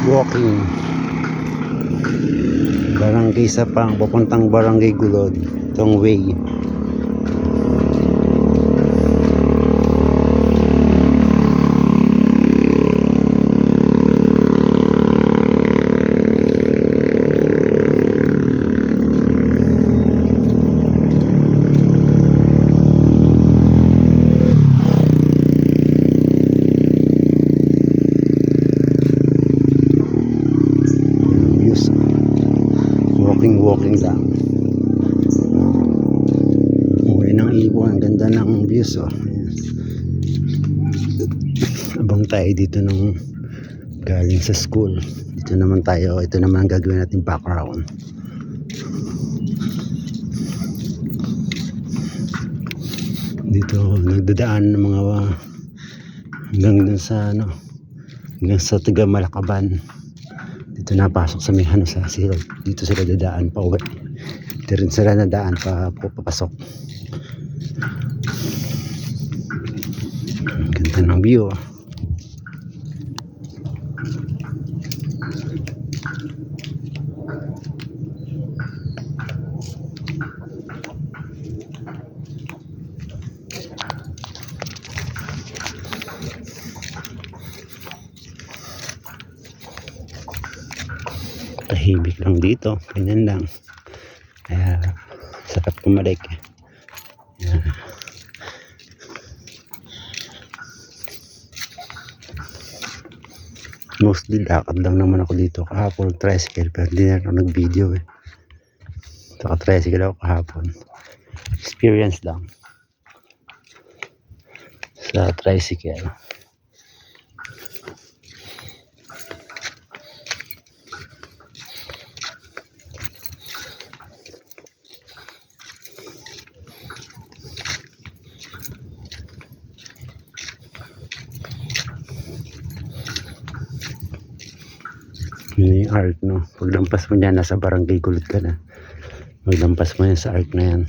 walking Barangay Sapang papuntang Barangay Gulod, itong way. Walking lang. Uwi ng ibon. Ang ganda ng views, oh. Abang tayo dito nung galing sa school. Dito naman tayo. Ito naman ang gagawin natin background. Dito nagdadaan ng mga hanggang sa taga Malakaban. Dito napasok sa may sa silog. Dito sila dadaan pa uwi. Dito rin sila nadaan papasok. Ganda ng view. Tahimik lang dito, ganyan lang, kaya sarap kumalik. Mostly lakad lang naman ako dito kahapon, tricycle, pero hindi na ako nag video saka tricycle ako kahapon. Experience lang sa tricycle. Yun yung arc, no? Paglampas mo niya, nasa Barangay Gulod ka na. Maglampas mo yan sa arc na yan.